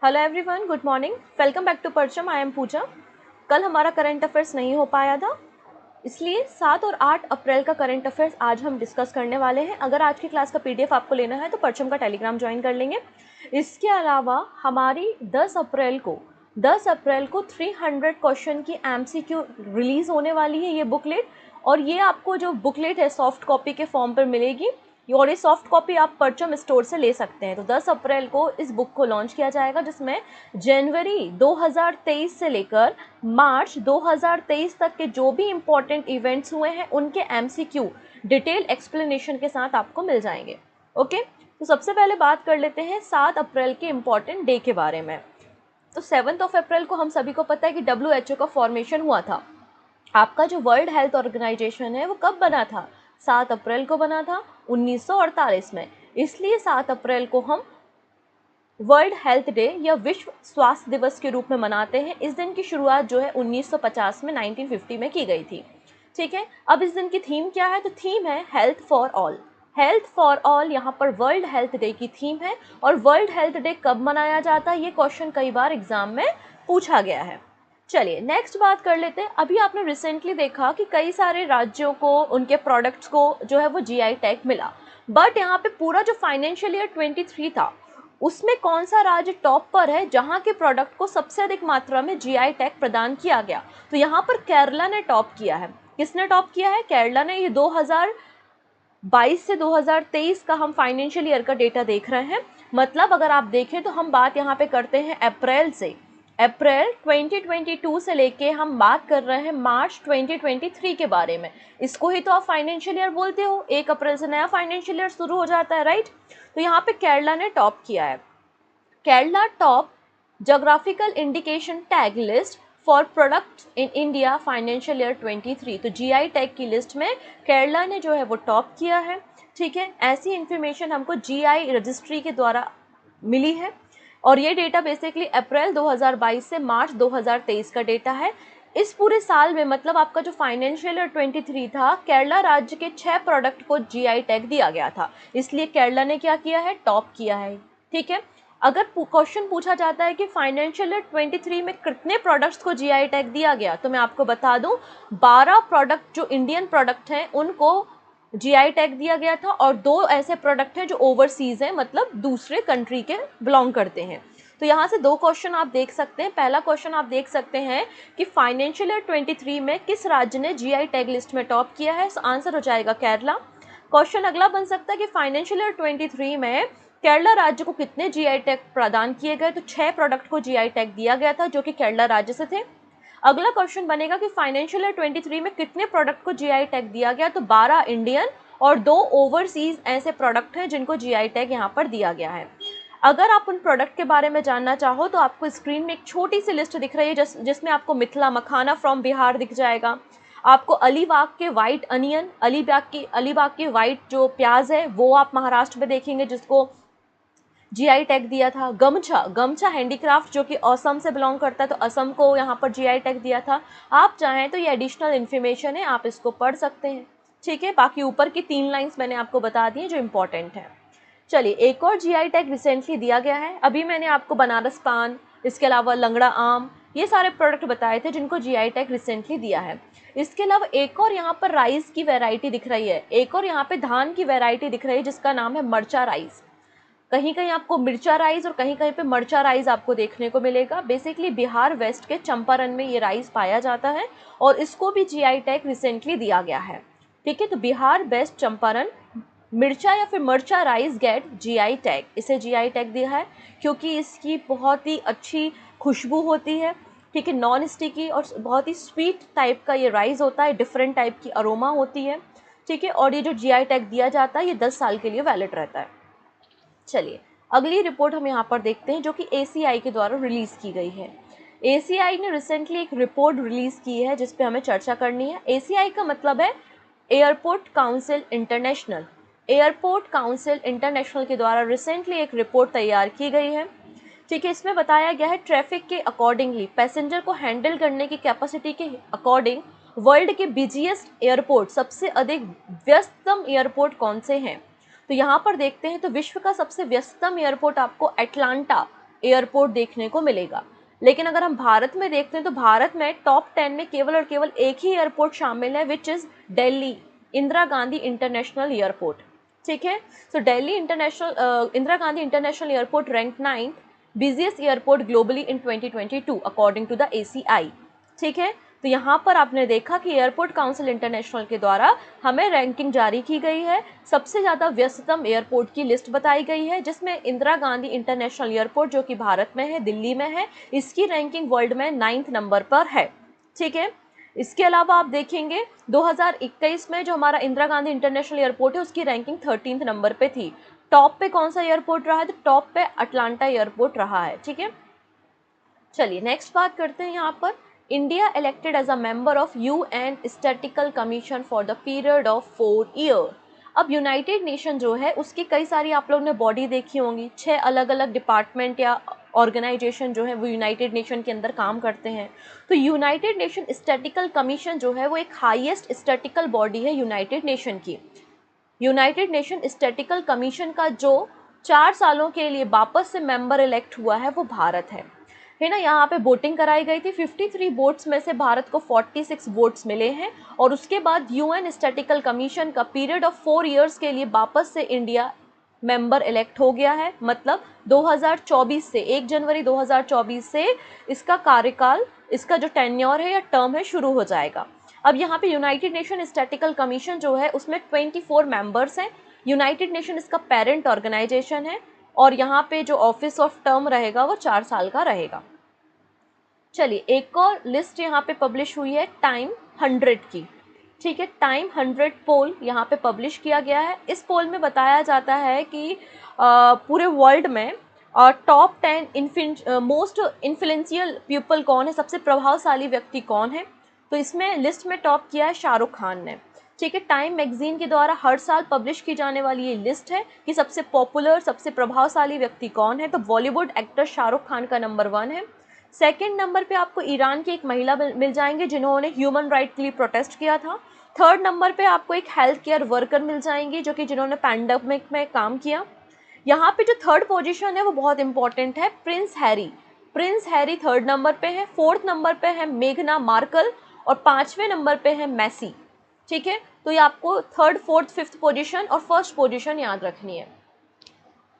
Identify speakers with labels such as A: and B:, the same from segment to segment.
A: Hello everyone, good morning. Welcome back to Parcham. I am Pooja. कल हमारा current affairs नहीं हो पाया था, इसलिए 7 और 8 अप्रैल का करंट अफेयर्स आज हम डिस्कस करने वाले हैं। अगर आज की क्लास का पीडीएफ आपको लेना है तो परचम का टेलीग्राम ज्वाइन कर लेंगे। इसके अलावा हमारी 10 अप्रैल को 300 क्वेश्चन की एमसीक्यू रिलीज़ होने वाली है, ये बुकलेट। और ये आपको जो बुकलेट है सॉफ्ट कॉपी के फॉर्म पर मिलेगी, और ये सॉफ्ट कॉपी आप परचम स्टोर से ले सकते हैं। तो 10 अप्रैल को इस बुक को लॉन्च किया जाएगा, जिसमें जनवरी 2023 से लेकर मार्च 2023 तक के जो भी इम्पोर्टेंट इवेंट्स हुए हैं उनके एमसीक्यू डिटेल एक्सप्लेनेशन के साथ आपको मिल जाएंगे। ओके, तो सबसे पहले बात कर लेते हैं 7 अप्रैल के इम्पॉर्टेंट डे के बारे में। तो 7 अप्रैल को हम सभी को पता है कि WHO का फॉर्मेशन हुआ था। आपका जो वर्ल्ड हेल्थ ऑर्गेनाइजेशन है वो कब बना था? 7 अप्रैल को बना था 1948 में। इसलिए 7 अप्रैल को हम वर्ल्ड हेल्थ डे या विश्व स्वास्थ्य दिवस के रूप में मनाते हैं। इस दिन की शुरुआत जो है 1950 में 1950 में की गई थी। ठीक है, अब इस दिन की थीम क्या है? तो थीम है health for all. Health for all यहाँ पर वर्ल्ड हेल्थ डे की थीम है। और वर्ल्ड हेल्थ डे कब मनाया जाता है, ये क्वेश्चन कई बार एग्जाम में पूछा गया है। चलिए नेक्स्ट बात कर लेते हैं। अभी आपने रिसेंटली देखा कि कई सारे राज्यों को उनके प्रोडक्ट्स को जो है वो जीआई टैग मिला, बट यहाँ पे पूरा जो फाइनेंशियल ईयर 23 था उसमें कौन सा राज्य टॉप पर है जहाँ के प्रोडक्ट को सबसे अधिक मात्रा में जीआई टैग प्रदान किया गया? तो यहाँ पर केरला ने टॉप किया है। किसने टॉप किया है? केरला ने। ये 2022 से 2023 का हम फाइनेंशियल ईयर का डेटा देख रहे हैं। मतलब अगर आप देखें तो हम बात यहाँ पे करते हैं अप्रैल 2022 से लेके हम बात कर रहे हैं मार्च 2023 के बारे में। इसको ही तो आप फाइनेंशियल ईयर बोलते हो। 1 अप्रैल से नया फाइनेंशियल ईयर शुरू हो जाता है, राइट? तो यहाँ पे केरला ने टॉप किया है। Kerala top geographical indication tag list for products in India financial year 23। तो जीआई टैग की लिस्ट में केरला ने जो है वो टॉप किया है। ठीक है, ऐसी इंफॉर्मेशन हमको जीआई रजिस्ट्री के द्वारा मिली है। और ये डेटा बेसिकली अप्रैल 2022 से मार्च 2023 का डेटा है। इस पूरे साल में मतलब आपका जो फाइनेंशियल ईयर 23 था, केरला राज्य के 6 प्रोडक्ट को जीआई टैग दिया गया था। इसलिए केरला ने क्या किया है? टॉप किया है। ठीक है, अगर क्वेश्चन पूछा जाता है कि फाइनेंशियल ईयर 23 में कितने प्रोडक्ट्स को जीआई टैग दिया गया, तो मैं आपको बता दूं 12 प्रोडक्ट जो इंडियन प्रोडक्ट हैं उनको जीआई टैग दिया गया था, और 2 ऐसे प्रोडक्ट हैं जो ओवरसीज हैं, मतलब दूसरे कंट्री के बिलोंग करते हैं। तो यहाँ से 2 क्वेश्चन आप देख सकते हैं। पहला क्वेश्चन आप देख सकते हैं कि फाइनेंशियल ईयर 23 में किस राज्य ने जीआई टैग लिस्ट में टॉप किया है? आंसर हो जाएगा केरला। क्वेश्चन अगला बन सकता है कि फाइनेंशियल ईयर 23 में केरला राज्य को कितने जीआई टैग प्रदान किए गए? तो 6 प्रोडक्ट को जीआई टैग दिया गया था जो कि केरला राज्य से थे। अगला क्वेश्चन बनेगा कि फाइनेंशियल ईयर 23 में कितने प्रोडक्ट को जीआई टैग दिया गया? तो 12 इंडियन और 2 ओवरसीज ऐसे प्रोडक्ट हैं जिनको जीआई टैग यहाँ पर दिया गया है। अगर आप उन प्रोडक्ट के बारे में जानना चाहो तो आपको स्क्रीन में एक छोटी सी लिस्ट दिख रही है जिसमें आपको मिथिला मखाना फ्रॉम बिहार दिख जाएगा। आपको अलीबाग के वाइट अनियन, अलीबाग के वाइट जो प्याज है वो आप महाराष्ट्र में देखेंगे जिसको जीआई टैग दिया था। गमछा हैंडीक्राफ्ट जो कि असम से बिलोंग करता है, तो असम को यहाँ पर जीआई टैग दिया था। आप चाहें तो ये एडिशनल इन्फॉर्मेशन है, आप इसको पढ़ सकते हैं। ठीक है, बाकी ऊपर की 3 लाइंस मैंने आपको बता दी हैं जो इम्पोर्टेंट है। चलिए, एक और जीआई टैग रिसेंटली दिया गया है। अभी मैंने आपको बनारस पान, इसके अलावा लंगड़ा आम, ये सारे प्रोडक्ट बताए थे जिनको जीआई टैग रिसेंटली दिया है। इसके अलावा एक और यहाँ पर राइस की वैरायटी दिख रही है, एक और यहाँ पे धान की वैरायटी दिख रही है जिसका नाम है मरचा राइस। कहीं कहीं आपको मिर्चा राइस और कहीं कहीं पे मरचा राइस आपको देखने को मिलेगा। बेसिकली बिहार वेस्ट के चंपारण में ये राइस पाया जाता है और इसको भी जीआई टैग रिसेंटली दिया गया है। ठीक है, तो बिहार वेस्ट चंपारण मिर्चा या फिर मरचा राइस गेट जीआई टैग। इसे जीआई टैग दिया है क्योंकि इसकी बहुत ही अच्छी खुशबू होती है। ठीक है, नॉन स्टिकी और बहुत ही स्वीट टाइप का ये राइस होता है, डिफरेंट टाइप की अरोमा होती है। ठीक है, और ये जो जीआई टैग दिया जाता है ये 10 साल के लिए वैलिड रहता है। चलिए, अगली रिपोर्ट हम यहाँ पर देखते हैं जो कि एसीआई के द्वारा रिलीज़ की गई है। एसीआई ने रिसेंटली एक रिपोर्ट रिलीज़ की है जिस पे हमें चर्चा करनी है। एसीआई का मतलब है airport council international. Airport council international के द्वारा रिसेंटली एक रिपोर्ट तैयार की गई है। ठीक है, इसमें बताया गया है ट्रैफिक के अकॉर्डिंगली, पैसेंजर को हैंडल करने की कैपेसिटी के अकॉर्डिंग वर्ल्ड के बिजिएस्ट एयरपोर्ट, सबसे अधिक व्यस्ततम एयरपोर्ट कौन से हैं। तो यहाँ पर देखते हैं तो विश्व का सबसे व्यस्ततम एयरपोर्ट आपको एटलांटा एयरपोर्ट देखने को मिलेगा। लेकिन अगर हम भारत में देखते हैं तो भारत में टॉप 10 में केवल और केवल एक ही एयरपोर्ट शामिल है, which is Delhi Indira Gandhi international airport. ठीक है, so Delhi Indira Gandhi international airport rank 9 busiest airport globally in 2022 according to the ACI। ठीक है, तो यहाँ पर आपने देखा कि एयरपोर्ट काउंसिल इंटरनेशनल के द्वारा हमें रैंकिंग जारी की गई है, सबसे ज़्यादा व्यस्ततम एयरपोर्ट की लिस्ट बताई गई है, जिसमें इंदिरा गांधी इंटरनेशनल एयरपोर्ट जो कि भारत में है, दिल्ली में है, इसकी रैंकिंग वर्ल्ड में 9th नंबर पर है। ठीक है, इसके अलावा आप देखेंगे 2021 में जो हमारा इंदिरा गांधी इंटरनेशनल एयरपोर्ट है उसकी रैंकिंग 13th नंबर पे थी। टॉप पे कौन सा एयरपोर्ट रहा है? तो टॉप पे अटलांटा एयरपोर्ट रहा है। ठीक है, चलिए नेक्स्ट बात करते हैं। यहाँ पर India elected as a member of UN statistical commission for the period of 4 year. अब यूनाइटेड नेशन जो है उसकी कई सारी आप लोगों ने बॉडी देखी होंगी, 6 अलग अलग डिपार्टमेंट या ऑर्गेनाइजेशन जो है वो यूनाइटेड नेशन के अंदर काम करते हैं। तो यूनाइटेड नेशन स्टैटिस्टिकल कमीशन जो है वो एक हाईएस्ट स्टैटिस्टिकल बॉडी है यूनाइटेड नेशन की। यूनाइटेड नेशन स्टैटिस्टिकल कमीशन का जो 4 सालों के लिए वापस से मेंबर इलेक्ट हुआ है वो भारत है ना। यहाँ पे वोटिंग कराई गई थी, 53 वोट्स में से भारत को 46 वोट्स मिले हैं और उसके बाद UN स्टैटिस्टिकल कमीशन का पीरियड ऑफ 4 इयर्स के लिए वापस से इंडिया मेंबर इलेक्ट हो गया है। मतलब 2024 से 1 जनवरी 2024 से इसका कार्यकाल, इसका जो टेन्योर है या टर्म है शुरू हो जाएगा। अब यहाँ पे यूनाइटेड नेशन स्टैटिस्टिकल कमीशन जो है उसमें 24 मेंबर्स हैं। यूनाइटेड नेशन इसका पेरेंट ऑर्गेनाइजेशन है और यहाँ पे जो ऑफिस ऑफ टर्म रहेगा वो 4 साल का रहेगा। चलिए एक और लिस्ट यहाँ पे पब्लिश हुई है टाइम 100 की। ठीक है, टाइम 100 पोल यहाँ पे पब्लिश किया गया है। इस पोल में बताया जाता है कि पूरे वर्ल्ड में टॉप 10 मोस्ट इन्फ्लुएंशियल पीपल कौन है, सबसे प्रभावशाली व्यक्ति कौन है। तो इसमें लिस्ट में टॉप किया है शाहरुख खान ने। ठीक है, टाइम मैगजीन के द्वारा हर साल पब्लिश की जाने वाली ये लिस्ट है कि सबसे पॉपुलर, सबसे प्रभावशाली व्यक्ति कौन है। तो बॉलीवुड एक्टर शाहरुख खान का नंबर 1 है। सेकंड नंबर पे आपको ईरान की एक महिला मिल जाएंगे जिन्होंने ह्यूमन राइट के लिए प्रोटेस्ट किया था। थर्ड नंबर पे आपको एक हेल्थ केयर वर्कर मिल जाएंगी जो कि जिन्होंने पैंडेमिक में काम किया। यहाँ पे जो थर्ड पोजीशन है वो बहुत इंपॉर्टेंट है, प्रिंस हैरी थर्ड नंबर पे है। फोर्थ नंबर पे है मेघना मार्कल और 5वें नंबर पे है मैसी। ठीक है, तो ये आपको थर्ड, फोर्थ, फिफ्थ पोजीशन और फर्स्ट पोजीशन याद रखनी है।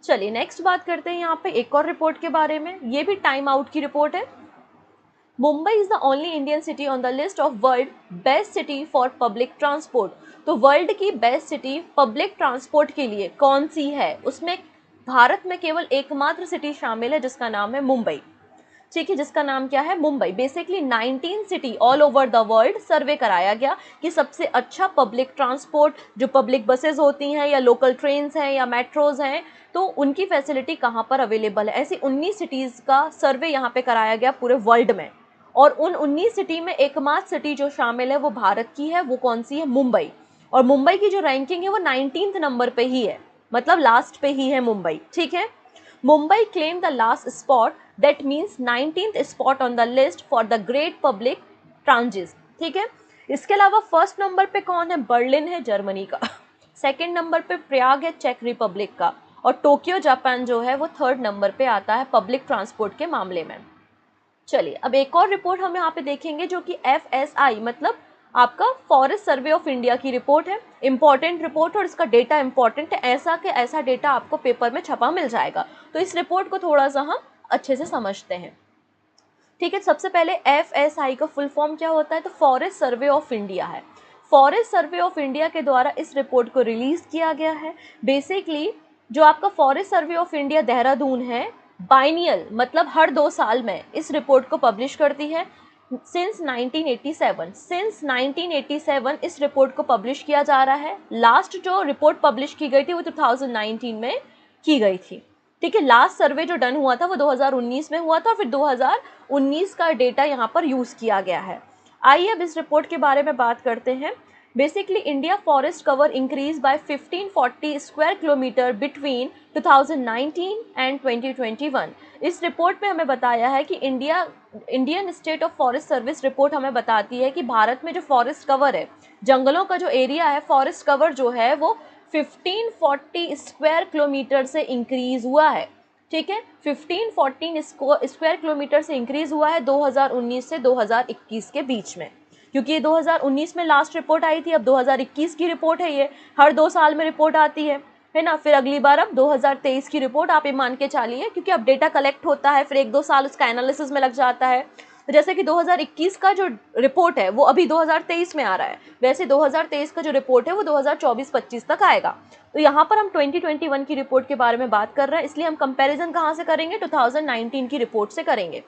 A: चलिए नेक्स्ट बात करते हैं यहाँ पे एक और रिपोर्ट के बारे में। ये भी टाइम आउट की रिपोर्ट है। Mumbai is the only Indian city on the list of world best city for public transport. तो वर्ल्ड की बेस्ट सिटी पब्लिक ट्रांसपोर्ट के लिए कौन सी है, उसमें भारत में केवल एकमात्र सिटी शामिल है जिसका नाम है मुंबई। ठीक है, जिसका नाम क्या है? Mumbai. Basically 19 city all over the world survey कराया गया कि सबसे अच्छा पब्लिक ट्रांसपोर्ट, जो पब्लिक बसेस होती हैं या लोकल ट्रेन्स हैं या मेट्रोज हैं, तो उनकी फैसिलिटी कहाँ पर अवेलेबल है। ऐसी 19 सिटीज़ का सर्वे यहाँ पे कराया गया पूरे वर्ल्ड में और उन 19 सिटी में एकमात्र सिटी जो शामिल है वो भारत की है। वो कौन सी है? मुंबई। और मुंबई की जो रैंकिंग है वो 19th नंबर पे ही है, मतलब लास्ट पे ही है मुंबई। ठीक है, Mumbai claimed the last spot, that means 19th spot on the list for the great public transit। ठीक है, इसके अलावा फर्स्ट नंबर पे कौन है? बर्लिन है जर्मनी का। सेकंड नंबर पे प्रयाग है चेक रिपब्लिक का और टोक्यो जापान जो है वो थर्ड नंबर पे आता है पब्लिक ट्रांसपोर्ट के मामले में। चलिए अब एक और रिपोर्ट हम यहाँ पे देखेंगे जो कि FSI मतलब आपका फॉरेस्ट सर्वे ऑफ इंडिया की रिपोर्ट है। इंपॉर्टेंट रिपोर्ट और इसका डेटा इंपॉर्टेंट है, ऐसा कि ऐसा डेटा आपको पेपर में छपा मिल जाएगा। तो इस रिपोर्ट को थोड़ा सा हम अच्छे से समझते हैं। ठीक है, सबसे पहले FSI का फुल फॉर्म क्या होता है? तो फॉरेस्ट सर्वे ऑफ इंडिया है। फॉरेस्ट सर्वे ऑफ इंडिया के द्वारा इस रिपोर्ट को रिलीज किया गया है। बेसिकली जो आपका forest survey of India Dehradun है, बाइनियल मतलब हर 2 साल में इस रिपोर्ट को पब्लिश करती है। सिंस 1987 इस रिपोर्ट को पब्लिश किया जा रहा है। लास्ट जो रिपोर्ट पब्लिश की गई थी वो 2019 में की गई थी। ठीक है, लास्ट सर्वे जो डन हुआ था वो 2019 में हुआ था और फिर 2019 का डेटा यहाँ पर यूज़ किया गया है। आइए अब इस रिपोर्ट के बारे में बात करते हैं। Basically India forest cover increase by 1540 square kilometre between 2019 and 2021। इस रिपोर्ट में हमें बताया है कि Indian state of forest service report हमें बताती है कि भारत में जो फॉरेस्ट कवर है, जंगलों का जो एरिया है, फॉरेस्ट कवर जो है वो 1540 स्क्वायर किलोमीटर से इंक्रीज हुआ है। ठीक है, 1514 स्क्वायर किलोमीटर से इंक्रीज हुआ है 2019 से 2021 के बीच में, क्योंकि ये 2019 में लास्ट रिपोर्ट आई थी, अब 2021 की रिपोर्ट है, ये हर 2 साल में रिपोर्ट आती है ना। फिर अगली बार अब 2023 की रिपोर्ट आप ये मान के चलिए, क्योंकि अब डेटा कलेक्ट होता है, फिर 1-2 साल उसका एनालिसिस में लग जाता है। तो जैसे कि 2021 का जो रिपोर्ट है वो अभी 2023 में आ रहा है, वैसे 2023 का जो रिपोर्ट है वो 2024-25 तक आएगा। तो यहाँ पर हम 2021 की रिपोर्ट के बारे में बात कर रहे हैं, इसलिए हम कंपैरिजन कहाँ से करेंगे, 2019 की रिपोर्ट से करेंगे।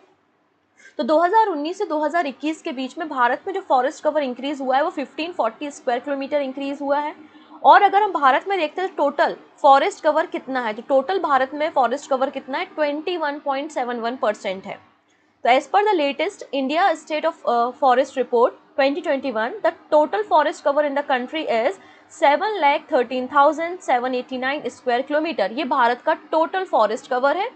A: तो 2019 से 2021 के बीच में भारत में जो फॉरेस्ट कवर इंक्रीज हुआ है वो 1540 स्क्वायर किलोमीटर इंक्रीज हुआ है। और अगर हम भारत में देखते हैं टोटल फॉरेस्ट कवर कितना है, तो टोटल भारत में फॉरेस्ट कवर कितना है, 21.71% है। तो as per the latest India state of forest report 2021, the total forest cover in the country is 7,13,789 square kilometre. ये भारत का टोटल फॉरेस्ट कवर है,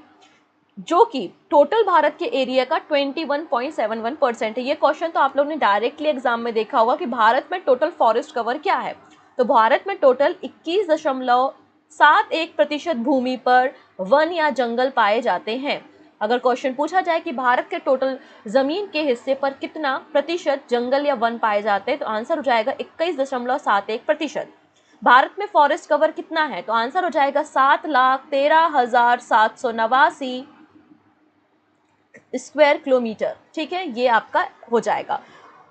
A: जो कि टोटल भारत के एरिया का 21.71% है। ये क्वेश्चन तो आप लोग ने डायरेक्टली एग्जाम में देखा होगा कि भारत में टोटल फॉरेस्ट कवर क्या है। तो भारत में टोटल 21.71% भूमि पर वन या जंगल पाए जाते हैं। अगर क्वेश्चन पूछा जाए कि भारत के टोटल जमीन के हिस्से पर कितना प्रतिशत जंगल या वन पाए जाते हैं, तो आंसर हो जाएगा 21.71%। भारत में फॉरेस्ट कवर कितना है, तो आंसर हो जाएगा 7,13,789 स्क्वायर किलोमीटर। ठीक है, ये आपका हो जाएगा।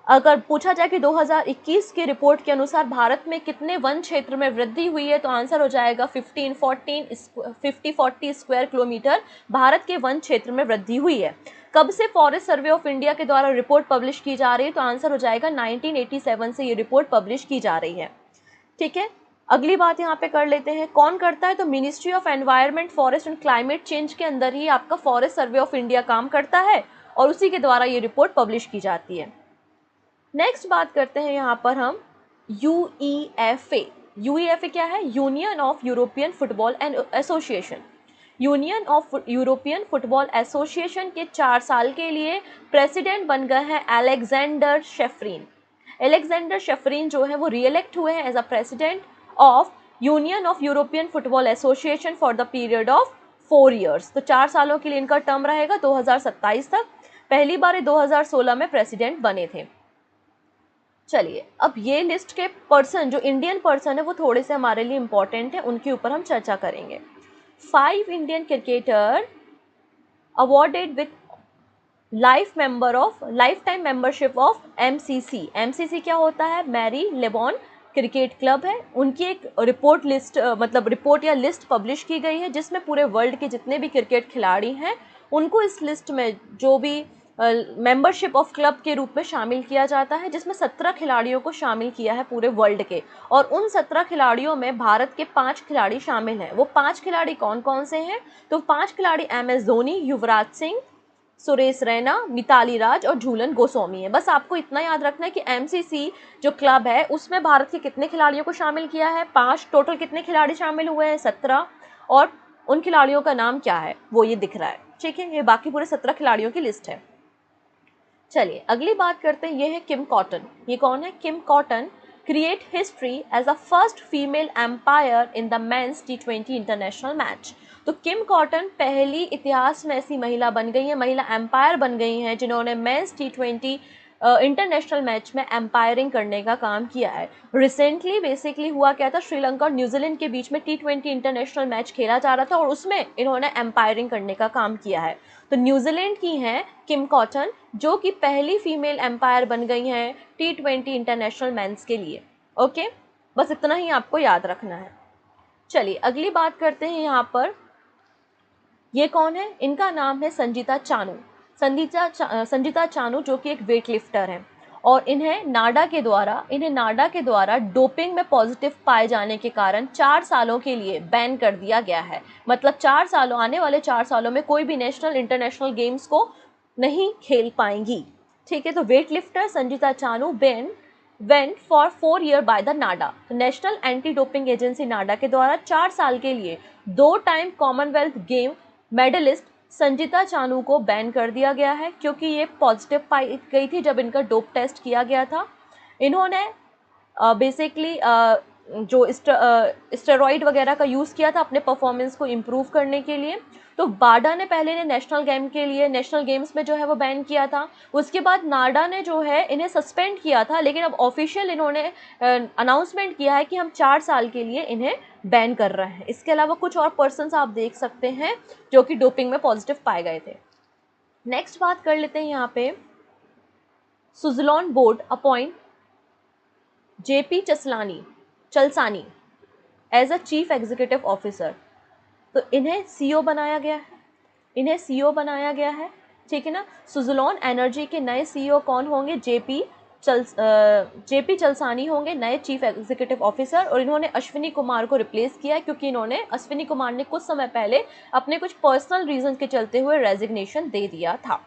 A: अगर पूछा जाए कि 2021 की रिपोर्ट के अनुसार भारत में कितने वन क्षेत्र में वृद्धि हुई है, तो आंसर हो जाएगा 5040 स्क्वायर किलोमीटर भारत के वन क्षेत्र में वृद्धि हुई है। कब से फॉरेस्ट सर्वे ऑफ इंडिया के द्वारा रिपोर्ट पब्लिश की जा रही है, तो आंसर हो जाएगा 1987 से ये रिपोर्ट पब्लिश की जा रही है। ठीक है, अगली बात यहाँ पे कर लेते हैं, कौन करता है, तो ministry of environment, forest and climate change के अंदर ही आपका फॉरेस्ट सर्वे ऑफ इंडिया काम करता है और उसी के द्वारा ये रिपोर्ट पब्लिश की जाती है। नेक्स्ट बात करते हैं यहाँ पर हम यूईएफए। यूईएफए क्या है, union of European football and association. Union of European Football association के 4 साल के लिए प्रेसिडेंट बन गए हैं अलेक्जेंडर शेफरिन। अलेक्जेंडर शेफरिन जो है वो रीइलेक्ट हुए हैं as a president of union of European Football Association for the period of 4 years. तो 4 सालों के लिए इनका टर्म रहेगा 2027 तक। पहली बार 2016 में प्रेसिडेंट बने थे। चलिए, अब ये लिस्ट के पर्सन जो इंडियन पर्सन है वो थोड़े से हमारे लिए इंपॉर्टेंट है, उनके ऊपर हम चर्चा करेंगे। 5 Indian cricketer awarded with life time membership of MCC. MCC क्या होता है, मैरी लेबॉन क्रिकेट क्लब है। उनकी एक रिपोर्ट लिस्ट मतलब रिपोर्ट या लिस्ट पब्लिश की गई है, जिसमें पूरे वर्ल्ड के जितने भी क्रिकेट खिलाड़ी हैं उनको इस लिस्ट में जो भी मेंबरशिप ऑफ क्लब के रूप में शामिल किया जाता है, जिसमें 17 खिलाड़ियों को शामिल किया है पूरे वर्ल्ड के। और उन 17 खिलाड़ियों में भारत के 5 खिलाड़ी शामिल हैं। वो 5 खिलाड़ी कौन कौन से हैं, तो 5 खिलाड़ी MS धोनी, युवराज सिंह, सुरेश रैना, मिताली राज और झूलन गोस्वामी है। बस आपको इतना याद रखना है कि एमसीसी जो क्लब है उसमें भारत के कितने खिलाड़ियों को शामिल किया है, 5। टोटल कितने खिलाड़ी शामिल हुए हैं, 17। और उन खिलाड़ियों का नाम क्या है वो ये दिख रहा है। ठीक है, ये बाकी पूरे 17 खिलाड़ियों की लिस्ट है। चलिए अगली बात करते हैं, ये है किम कॉटन। ये कौन है, Kim Cotton create history as a first female umpire in the men's T20 international match. तो किम कॉटन पहली इतिहास में ऐसी महिला बन गई है, महिला एम्पायर बन गई हैं जिन्होंने मेंस T20 इंटरनेशनल मैच में एम्पायरिंग करने का काम किया है। रिसेंटली बेसिकली हुआ क्या था, श्रीलंका और न्यूजीलैंड के बीच में T20 इंटरनेशनल मैच खेला जा रहा था और उसमें इन्होंने एम्पायरिंग करने का काम किया है। तो न्यूजीलैंड की हैं किम कॉटन, जो कि पहली फीमेल एम्पायर बन गई हैं T20 इंटरनेशनल मैच के लिए। ओके, बस इतना ही आपको याद रखना है। चलिए अगली बात करते हैं यहाँ पर, ये कौन है, इनका नाम है संजीता चानू। संजीता चानू जो कि एक वेट लिफ्टर हैं और इन्हें नाडा के द्वारा डोपिंग में पॉजिटिव पाए जाने के कारण 4 सालों के लिए बैन कर दिया गया है। मतलब 4 सालों, आने वाले 4 सालों में कोई भी नेशनल इंटरनेशनल गेम्स को नहीं खेल पाएंगी। ठीक है, तो weight lifter Sanjita Chanu went for 4 year by the NADA. National anti doping agency NADA के द्वारा 4 साल के लिए 2 time commonwealth game medalist Sanjita Chanu को बैन कर दिया गया है, क्योंकि ये पॉजिटिव पाई गई थी जब इनका डोप टेस्ट किया गया था। इन्होंने बेसिकली जो स्टेरॉइड वगैरह का यूज़ किया था अपने परफॉर्मेंस को इम्प्रूव करने के लिए। तो बाडा ने पहले ने नेशनल गेम के लिए नेशनल गेम्स में जो है वो बैन किया था। उसके बाद नाडा ने जो है इन्हें सस्पेंड किया था, लेकिन अब ऑफिशियल इन्होंने अनाउंसमेंट किया है कि हम 4 साल के लिए इन्हें बैन कर रहे हैं। इसके अलावा कुछ और पर्सन्स आप देख सकते हैं जो कि डोपिंग में पॉजिटिव पाए गए थे। नेक्स्ट बात कर लेते हैं यहाँ पे, Suzlon board appoint JP Chalasani as a chief executive officer. तो इन्हें सीईओ बनाया गया है, ठीक है ना। सुज़लोन एनर्जी के नए सीईओ कौन होंगे? जेपी चलसानी होंगे नए चीफ एग्जीक्यूटिव ऑफिसर, और इन्होंने अश्विनी कुमार को रिप्लेस किया है क्योंकि अश्विनी कुमार ने कुछ समय पहले अपने कुछ पर्सनल रीजन के चलते हुए रेजिग्नेशन दे दिया था।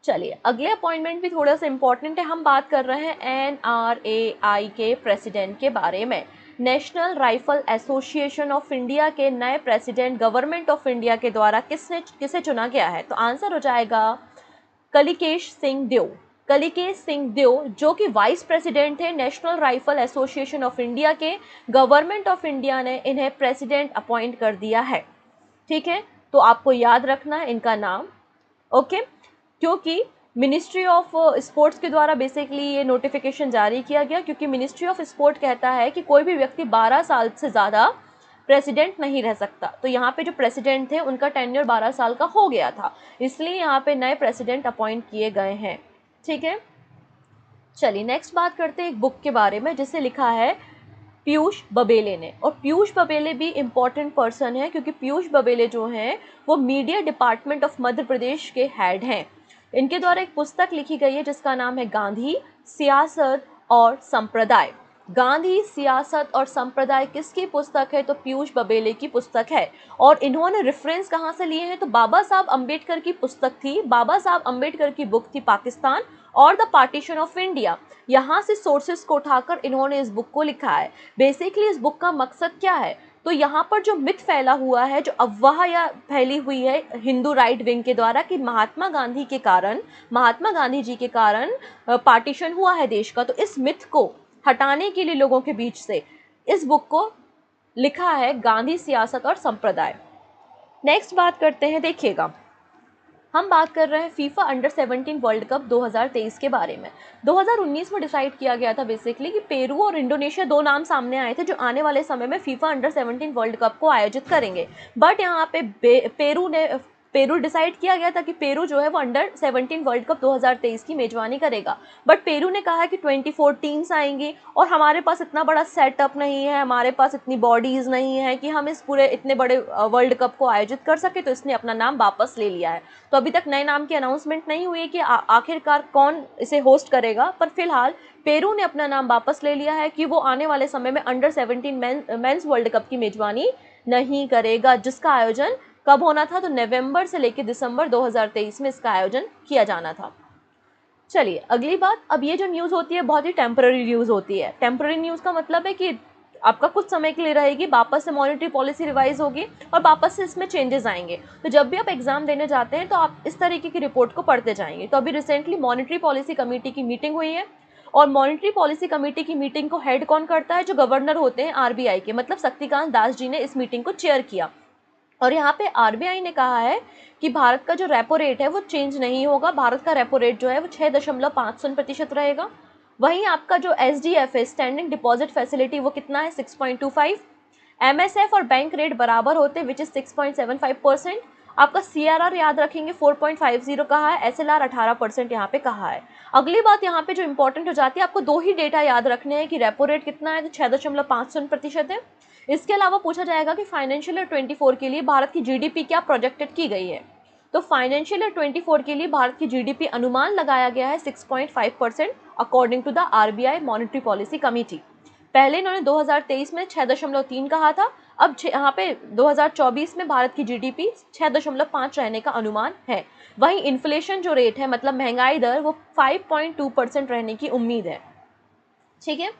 A: चलिए अगले अपॉइंटमेंट भी थोड़ा सा इंपॉर्टेंट है। हम बात कर रहे हैं NRAI के प्रेसिडेंट के बारे में। National rifle association of India के नए प्रेसिडेंट गवर्नमेंट ऑफ इंडिया के द्वारा किसे चुना गया है? तो आंसर हो जाएगा कलिकेश सिंह देव, जो कि वाइस प्रेसिडेंट थे national rifle association of India के। गवर्नमेंट ऑफ इंडिया ने इन्हें प्रेसिडेंट अपॉइंट कर दिया है, ठीक है। तो आपको याद रखना है इनका नाम, ओके, क्योंकि मिनिस्ट्री ऑफ स्पोर्ट्स के द्वारा बेसिकली ये नोटिफिकेशन जारी किया गया, क्योंकि मिनिस्ट्री ऑफ स्पोर्ट कहता है कि कोई भी व्यक्ति 12 साल से ज़्यादा प्रेसिडेंट नहीं रह सकता। तो यहाँ पे जो प्रेसिडेंट थे उनका टेन्योर 12 साल का हो गया था, इसलिए यहाँ पे नए प्रेसिडेंट अपॉइंट किए गए हैं, ठीक है। चलिए नेक्स्ट बात करते हैं एक बुक के बारे में जिसे लिखा है पीयूष बबेले ने। और पीयूष बबेले भी इम्पॉर्टेंट पर्सन है, क्योंकि पीयूष बबेले जो हैं वो media department of Madhya Pradesh के हेड हैं। इनके द्वारा एक पुस्तक लिखी गई है जिसका नाम है गांधी, सियासत और संप्रदाय। गांधी, सियासत और संप्रदाय किसकी पुस्तक है? तो पीयूष बबेले की पुस्तक है। और इन्होंने रेफरेंस कहाँ से लिए हैं? तो बाबा साहब अम्बेडकर की पुस्तक थी, बाबा साहब अम्बेडकर की बुक थी पाकिस्तान और द पार्टीशन ऑफ इंडिया। यहाँ से सोर्सेस को उठाकर इन्होंने इस बुक को लिखा है। बेसिकली इस बुक का मकसद क्या है? तो यहाँ पर जो मिथ फैला हुआ है, जो अफवाह या फैली हुई है हिंदू राइट विंग के द्वारा कि महात्मा गांधी जी के कारण पार्टीशन हुआ है देश का, तो इस मिथ को हटाने के लिए लोगों के बीच से इस बुक को लिखा है गांधी, सियासत और संप्रदाय। नेक्स्ट बात करते हैं, देखिएगा हम बात कर रहे हैं फीफा अंडर 17 वर्ल्ड कप 2023 के बारे में। 2019 में डिसाइड किया गया था बेसिकली कि पेरू और इंडोनेशिया दो नाम सामने आए थे जो आने वाले समय में फीफा अंडर 17 वर्ल्ड कप को आयोजित करेंगे। बट यहाँ पे पेरू डिसाइड किया गया था कि पेरू जो है वो अंडर 17 वर्ल्ड कप 2023 की मेजबानी करेगा। बट पेरू ने कहा कि 24 टीम्स आएंगी और हमारे पास इतना बड़ा सेटअप नहीं है, हमारे पास इतनी बॉडीज़ नहीं है कि हम इस पूरे इतने बड़े वर्ल्ड कप को आयोजित कर सके, तो इसने अपना नाम वापस ले लिया है। तो अभी तक नए नाम की अनाउंसमेंट नहीं हुई है कि आखिरकार कौन इसे होस्ट करेगा, पर फिलहाल पेरू ने अपना नाम वापस ले लिया है कि वो आने वाले समय में अंडर 17 मेंस वर्ल्ड कप की मेजबानी नहीं करेगा, जिसका आयोजन कब होना था? तो नवंबर से लेकर दिसंबर 2023 में इसका आयोजन किया जाना था। चलिए अगली बात, अब ये जो न्यूज़ होती है बहुत ही टेम्पररी न्यूज़ होती है। टेम्पररी न्यूज़ का मतलब है कि आपका कुछ समय के लिए रहेगी, वापस से मॉनेटरी पॉलिसी रिवाइज होगी और वापस से इसमें चेंजेस आएंगे। तो जब भी आप एग्जाम देने जाते हैं तो आप इस तरीके की रिपोर्ट को पढ़ते जाएंगे। तो अभी रिसेंटली मॉनेटरी पॉलिसी कमेटी की मीटिंग हुई है, और मॉनेटरी पॉलिसी कमेटी की मीटिंग को हेड कौन करता है? जो गवर्नर होते हैं RBI के, मतलब शक्तिकांत दास जी ने इस मीटिंग को चेयर किया। और यहाँ पे RBI ने कहा है कि भारत का जो रेपो रेट है वो चेंज नहीं होगा। भारत का रेपो रेट जो है वो 6.50% रहेगा। वहीं आपका जो SDF है, स्टैंडिंग डिपॉजिट फैसिलिटी, वो कितना है? 6.25। MSF और बैंक रेट बराबर होते हैं, विच इज़ 6.75%। आपका CRR याद रखेंगे 4.50 कहा है, SLR 18% यहाँ पे कहा है। अगली बात यहाँ पे जो इंपॉर्टेंट हो जाती है, आपको दो ही डेटा याद रखने हैं कि रेपो रेट कितना है, तो 6.50% है। इसके अलावा पूछा जाएगा कि फाइनेंशियल ईयर 24 के लिए भारत की GDP क्या प्रोजेक्टेड की गई है। तो फाइनेंशियल ईयर 24 के लिए भारत की GDP अनुमान लगाया गया है 6.5% according to the RBI monetary policy committee. पहले इन्होंने 2023 में 6.3 कहा था, अब यहाँ पे 2024 में भारत की GDP 6.5 रहने का अनुमान है। वहीं इन्फ्लेशन जो रेट है, मतलब महंगाई दर, वो 5.2% रहने की उम्मीद है, ठीक है।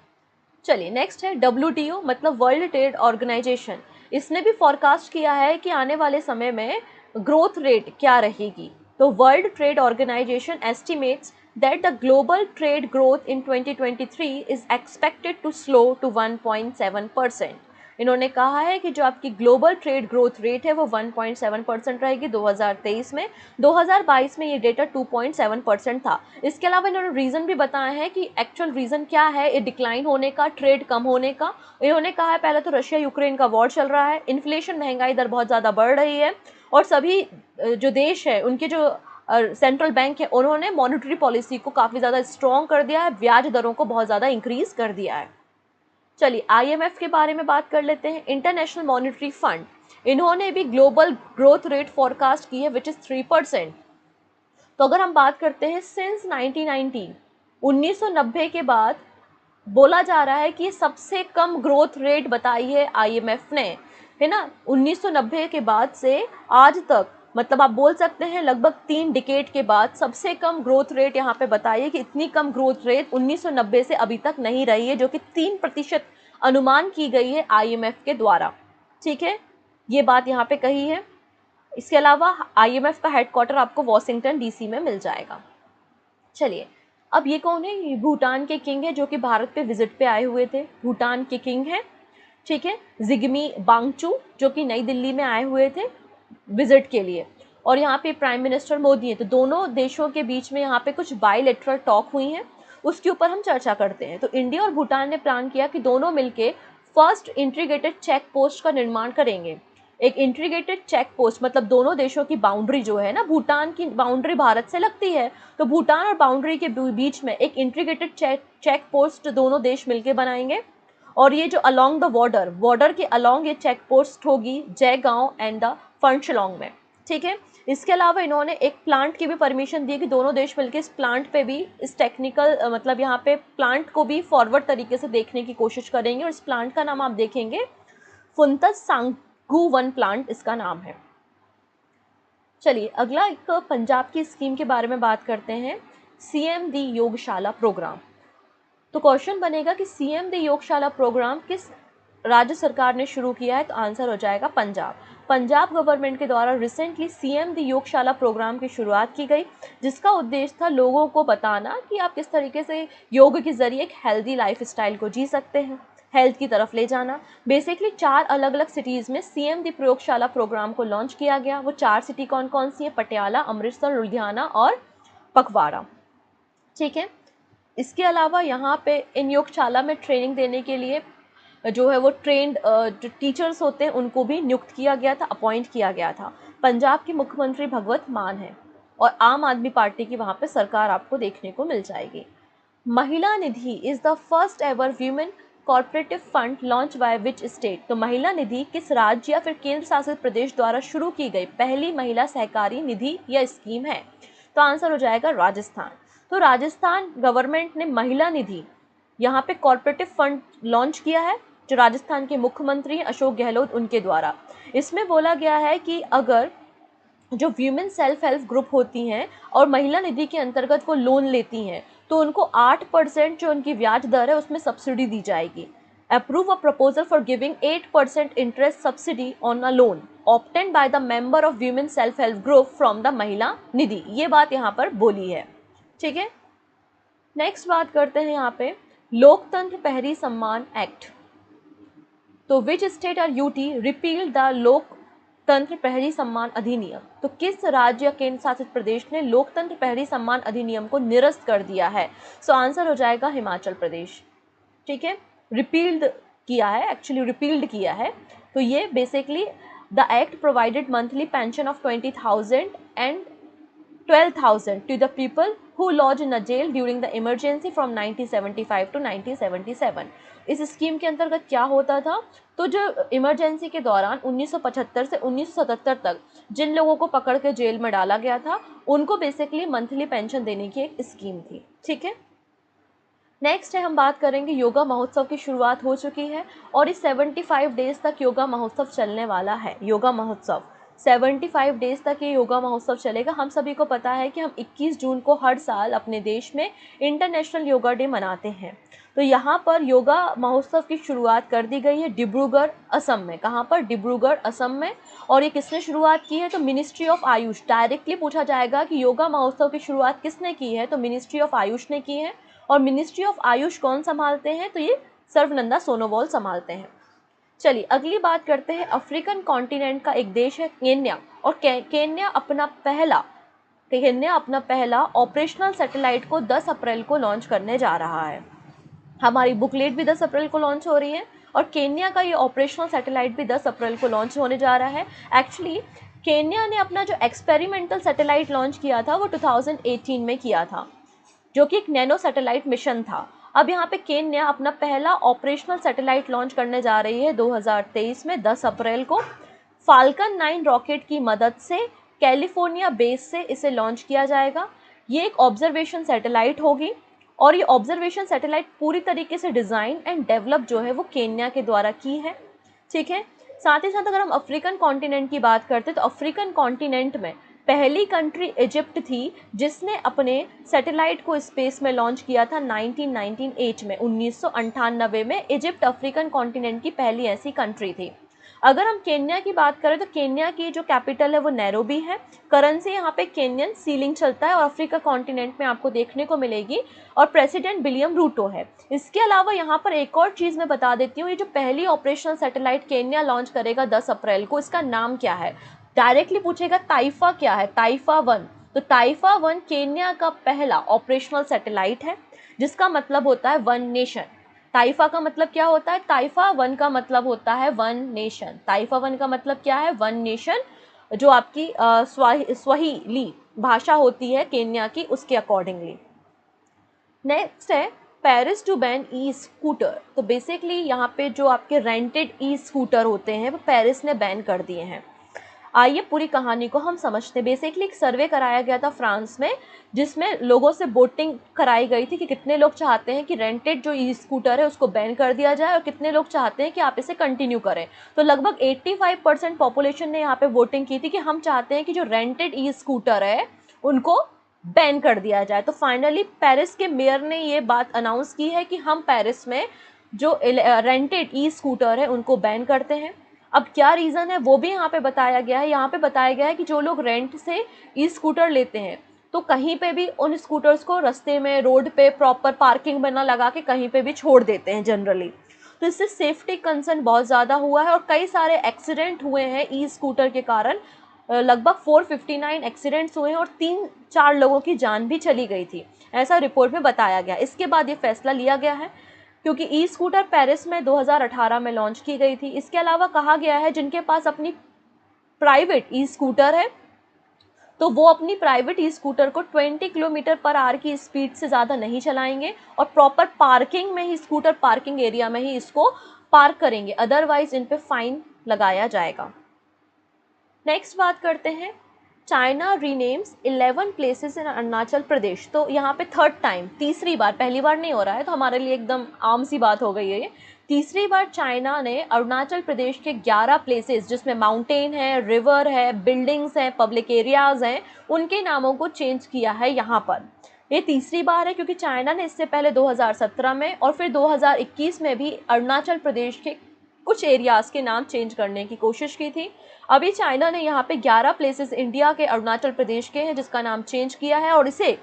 A: चलिए नेक्स्ट है WTO, मतलब वर्ल्ड ट्रेड ऑर्गेनाइजेशन। इसने भी फॉरकास्ट किया है कि आने वाले समय में ग्रोथ रेट क्या रहेगी। तो World Trade Organization estimates that the global trade growth in 2023 is expected to slow to 1.7%। इन्होंने कहा है कि जो आपकी ग्लोबल ट्रेड ग्रोथ रेट है वो 1.7% रहेगी 2023 में। 2022 में ये डेटा 2.7% था। इसके अलावा इन्होंने रीज़न भी बताया है कि एक्चुअल रीज़न क्या है ये डिक्लाइन होने का, ट्रेड कम होने का। इन्होंने कहा है पहले तो रशिया यूक्रेन का वॉर चल रहा है, इन्फ्लेशन महंगाई दर बहुत ज़्यादा बढ़ रही है, और सभी जो देश है उनके जो सेंट्रल बैंक है उन्होंने मॉनेटरी पॉलिसी को काफ़ी ज़्यादा स्ट्रॉन्ग कर दिया है, ब्याज दरों को बहुत ज़्यादा इंक्रीज कर दिया है। चलिए आईएमएफ के बारे में बात कर लेते हैं। इंटरनेशनल मॉनेटरी फंड, इन्होंने भी ग्लोबल ग्रोथ रेट फॉरकास्ट की है विच इज़ 3%। तो अगर हम बात करते हैं सिंस 1990 के बाद बोला जा रहा है कि सबसे कम ग्रोथ रेट बताई है आईएमएफ ने, है ना। 1990 के बाद से आज तक, मतलब आप बोल सकते हैं लगभग 3 डिकेड के बाद सबसे कम ग्रोथ रेट यहाँ पे बताई है कि इतनी कम ग्रोथ रेट 1990 से अभी तक नहीं रही है, जो कि 3% अनुमान की गई है आईएमएफ के द्वारा। ठीक है, ये बात यहाँ पे कही है। इसके अलावा आईएमएफ का हेडक्वार्टर आपको वॉशिंगटन डीसी में मिल जाएगा। चलिए अब ये कौन है, ये भूटान के किंग है जो कि भारत पे विजिट पे आए हुए थे। भूटान के किंग हैं, ठीक है, जिग्मी वांगचुक, जो कि नई दिल्ली में आए हुए थे विजिट के लिए, और यहाँ पे प्राइम मिनिस्टर मोदी हैं। तो दोनों देशों के बीच में यहाँ पे कुछ बायलैटरल टॉक हुई हैं, उसके ऊपर हम चर्चा करते हैं। तो इंडिया और भूटान ने प्लान किया कि दोनों मिलके फर्स्ट इंटीग्रेटेड चेक पोस्ट का निर्माण करेंगे। एक इंटीग्रेटेड चेक पोस्ट मतलब दोनों देशों की बाउंड्री जो है ना, भूटान की बाउंड्री भारत से लगती है, तो भूटान और बाउंड्री के बीच में एक इंटीग्रेटेड चेक पोस्ट दोनों देश मिलके बनाएंगे। और ये जो अलोंग द बॉर्डर के अलोंग ये चेक पोस्ट होगी जयगांव एंड द फंशलोंग में। ठीक है, इसके अलावा इन्होंने एक प्लांट की भी परमिशन दी कि दोनों देश मिलकर इस प्लांट पे भी इस टेक्निकल मतलब यहाँ पे प्लांट को भी फॉरवर्ड तरीके से देखने की कोशिश करेंगे। और इस प्लांट का नाम आप देखेंगे फुंतस सांगू वन प्लांट इसका नाम है। चलिए अगला एक पंजाब की स्कीम के बारे में बात करते हैं, सीएम दी योगशाला प्रोग्राम। तो क्वेश्चन बनेगा कि सीएम दी योगशाला प्रोग्राम किस राज्य सरकार ने शुरू किया है, तो आंसर हो जाएगा पंजाब। पंजाब गवर्नमेंट के द्वारा रिसेंटली सीएम दी योगशाला प्रोग्राम की शुरुआत की गई, जिसका उद्देश्य था लोगों को बताना कि आप किस तरीके से योग के जरिए एक हेल्दी लाइफस्टाइल को जी सकते हैं, हेल्थ की तरफ ले जाना। बेसिकली 4 अलग अलग सिटीज़ में सीएम दी प्रयोगशाला प्रोग्राम को लॉन्च किया गया। वो 4 सिटी कौन कौन सी है, पटियाला, अमृतसर, लुधियाना और पखवाड़ा। ठीक है, इसके अलावा यहाँ पे इन योगशाला में ट्रेनिंग देने के लिए जो है वो ट्रेंड जो टीचर्स होते हैं उनको भी नियुक्त किया गया था, अपॉइंट किया गया था। पंजाब के मुख्यमंत्री भगवंत मान है और आम आदमी पार्टी की वहाँ पे सरकार आपको देखने को मिल जाएगी। Mahila Nidhi is the first ever women corporative fund launch by which state. तो महिला निधि किस राज्य या फिर केंद्र शासित प्रदेश द्वारा शुरू की गई पहली महिला सहकारी निधि या स्कीम है, तो आंसर हो जाएगा राजस्थान। तो राजस्थान गवर्नमेंट ने महिला निधि यहाँ पे कॉर्पोरेटिव फंड लॉन्च किया है, जो राजस्थान के मुख्यमंत्री हैं अशोक गहलोत उनके द्वारा। इसमें बोला गया है कि अगर जो वीमेन सेल्फ हेल्प ग्रुप होती हैं और महिला निधि के अंतर्गत वो लोन लेती हैं तो उनको 8% जो उनकी ब्याज दर है उसमें सब्सिडी दी जाएगी। Approve a proposal for giving 8% interest subsidy on a loan obtained by the member of women self help group from the महिला निधि। ये बात यहाँ पर बोली है। ठीक है, नेक्स्ट बात करते हैं यहाँ पे लोकतंत्र प्रहरी सम्मान एक्ट। तो विच स्टेट और यूटी रिपील द लोकतंत्र प्रहरी सम्मान अधिनियम। तो किस राज्य या केंद्र शासित प्रदेश ने लोकतंत्र प्रहरी सम्मान अधिनियम को निरस्त कर दिया है, सो आंसर हो जाएगा हिमाचल प्रदेश। ठीक है, रिपील्ड किया है, एक्चुअली रिपील्ड किया है। तो ये basically the act provided monthly pension of 20,000 and 12,000 to the people who lodge in a jail during the emergency from 1975 to 1977। इस स्कीम के अंतर्गत क्या होता था, तो जो इमरजेंसी के दौरान 1975 से 1977 तक जिन लोगों को पकड़ के जेल में डाला गया था उनको बेसिकली मंथली पेंशन देने की एक स्कीम थी। ठीक है, नेक्स्ट है हम बात करेंगे योगा महोत्सव की शुरुआत हो चुकी है और इस 75 डेज तक योगा महोत्सव चलने वाला है। योगा महोत्सव 75 डेज तक ये योगा महोत्सव चलेगा। हम सभी को पता है कि हम 21 जून को हर साल अपने देश में इंटरनेशनल योगा डे मनाते हैं। तो यहाँ पर योगा महोत्सव की शुरुआत कर दी गई है डिब्रूगढ़ असम में। कहाँ पर? डिब्रूगढ़ असम में। और ये किसने शुरुआत की है? तो मिनिस्ट्री ऑफ आयुष। डायरेक्टली पूछा जाएगा कि योगा महोत्सव की शुरुआत किसने की है, तो मिनिस्ट्री ऑफ आयुष ने की है। और मिनिस्ट्री ऑफ आयुष कौन संभालते हैं? तो ये सर्बानंद सोनोवाल संभालते हैं। चलिए अगली बात करते हैं। अफ्रीकन कॉन्टिनेंट का एक देश है केन्या, और केन्या अपना पहला ऑपरेशनल सैटेलाइट को 10 अप्रैल को लॉन्च करने जा रहा है। हमारी बुकलेट भी 10 अप्रैल को लॉन्च हो रही है, और केन्या का ये ऑपरेशनल सैटेलाइट भी 10 अप्रैल को लॉन्च होने जा रहा है। एक्चुअली केन्या ने अपना जो एक्सपेरिमेंटल सैटेलाइट लॉन्च किया था वो 2018 में किया था, जो कि एक नैनो सैटेलाइट मिशन था। अब यहाँ पे केन्या अपना पहला ऑपरेशनल सैटेलाइट लॉन्च करने जा रही है 2023 में 10 अप्रैल को। फाल्कन 9 रॉकेट की मदद से कैलिफोर्निया बेस से इसे लॉन्च किया जाएगा। ये एक ऑब्जर्वेशन सैटेलाइट होगी, और ये ऑब्जर्वेशन सैटेलाइट पूरी तरीके से डिज़ाइन एंड डेवलप जो है वो केन्या के द्वारा की है। ठीक है। साथ ही साथ अगर हम अफ्रीकन कॉन्टिनेंट की बात करते हैं तो अफ्रीकन कॉन्टिनेंट में पहली कंट्री इजिप्ट थी जिसने अपने सैटेलाइट को स्पेस में लॉन्च किया था 1998 में। 1998 में इजिप्ट अफ्रीकन कॉन्टिनेंट की पहली ऐसी कंट्री थी। अगर हम केन्या की बात करें तो केन्या की जो कैपिटल है वो नैरोबी है। करेंसी यहाँ पे केन्यन सीलिंग चलता है, और अफ्रीका कॉन्टिनेंट में आपको देखने को मिलेगी, और प्रेसिडेंट विलियम रूटो है। इसके अलावा यहाँ पर एक और चीज़ मैं बता देती हूँ, ये जो पहली ऑपरेशनल सैटेलाइट केन्या लॉन्च करेगा 10 अप्रैल को, इसका नाम क्या है? डायरेक्टली पूछेगा ताइफा क्या है, ताइफा 1। तो ताइफा 1 केन्या का पहला ऑपरेशनल सैटेलाइट है, जिसका मतलब होता है वन नेशन। ताइफा का मतलब क्या होता है? ताइफा 1 का मतलब होता है वन नेशन। ताइफा 1 का मतलब क्या है? वन नेशन, जो आपकी स्वाहिली भाषा होती है केन्या की, उसके अकॉर्डिंगली। नेक्स्ट है Paris to ban e scooter. तो बेसिकली यहाँ पे जो आपके रेंटेड ई स्कूटर होते हैं वो पेरिस ने बैन कर दिए हैं। आइए पूरी कहानी को हम समझते हैं। बेसिकली एक सर्वे कराया गया था फ्रांस में, जिसमें लोगों से वोटिंग कराई गई थी कि कितने लोग चाहते हैं कि रेंटेड जो ई स्कूटर है उसको बैन कर दिया जाए, और कितने लोग चाहते हैं कि आप इसे कंटिन्यू करें। तो लगभग 85% पॉपुलेशन ने यहाँ पे वोटिंग की थी कि हम चाहते हैं कि जो रेंटेड ई स्कूटर है उनको बैन कर दिया जाए। तो फाइनली पेरिस के मेयर ने ये बात अनाउंस की है कि हम पेरिस में जो रेंटेड ई स्कूटर है उनको बैन करते हैं। अब क्या रीज़न है वो भी यहाँ पे बताया गया है। यहाँ पे बताया गया है कि जो लोग रेंट से ई स्कूटर लेते हैं तो कहीं पे भी उन स्कूटर्स को रास्ते में, रोड पे प्रॉपर पार्किंग में ना लगा के कहीं पे भी छोड़ देते हैं जनरली। तो इससे सेफ्टी कंसर्न बहुत ज़्यादा हुआ है, और कई सारे एक्सीडेंट हुए हैं ई स्कूटर के कारण। लगभग 459 एक्सीडेंट्स हुए हैं, और 3-4 लोगों की जान भी चली गई थी, ऐसा रिपोर्ट में बताया गया। इसके बाद ये फैसला लिया गया है, क्योंकि ई स्कूटर पेरिस में 2018 में लॉन्च की गई थी। इसके अलावा कहा गया है जिनके पास अपनी प्राइवेट ई स्कूटर है तो वो अपनी प्राइवेट ई स्कूटर को 20 किलोमीटर पर आवर की स्पीड से ज़्यादा नहीं चलाएंगे, और प्रॉपर पार्किंग में ही, स्कूटर पार्किंग एरिया में ही इसको पार्क करेंगे, अदरवाइज इन पे फाइन लगाया जाएगा। नेक्स्ट बात करते हैं। China रीनेम्स 11 places in Arunachal Pradesh. तो यहाँ पे थर्ड टाइम, तीसरी बार, पहली बार नहीं हो रहा है, तो हमारे लिए एकदम आम सी बात हो गई है ये। तीसरी बार चाइना ने अरुणाचल प्रदेश के 11 प्लेसेस, जिसमें माउंटेन है, रिवर है, बिल्डिंग्स हैं, पब्लिक एरियाज़ हैं, उनके नामों को चेंज किया है यहाँ पर। ये तीसरी बार है, क्योंकि चाइना ने इससे पहले 2017 में और फिर 2021 में भी अरुणाचल प्रदेश के कुछ एरियाज़ के नाम चेंज करने की कोशिश की थी। अभी चाइना ने यहाँ पे 11 प्लेसेस इंडिया के अरुणाचल प्रदेश के हैं जिसका नाम चेंज किया है, और इसे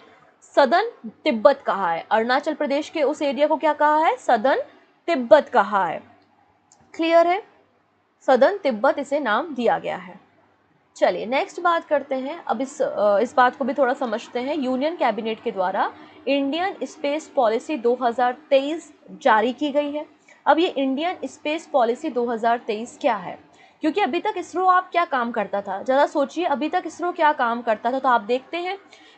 A: सदर्न तिब्बत कहा है। अरुणाचल प्रदेश के उस एरिया को क्या कहा है? सदर्न तिब्बत कहा है। क्लियर है? सदर्न तिब्बत इसे नाम दिया गया है। चलिए नेक्स्ट बात करते हैं। अब इस बात को भी थोड़ा समझते हैं। यूनियन कैबिनेट के द्वारा इंडियन स्पेस पॉलिसी 2023 जारी की गई है। अब ये इंडियन स्पेस पॉलिसी 2023 क्या है? क्योंकि अभी तक इसरो आप क्या काम करता था, ज़रा सोचिए, अभी तक इसरो क्या काम करता था। तो आप देखते हैं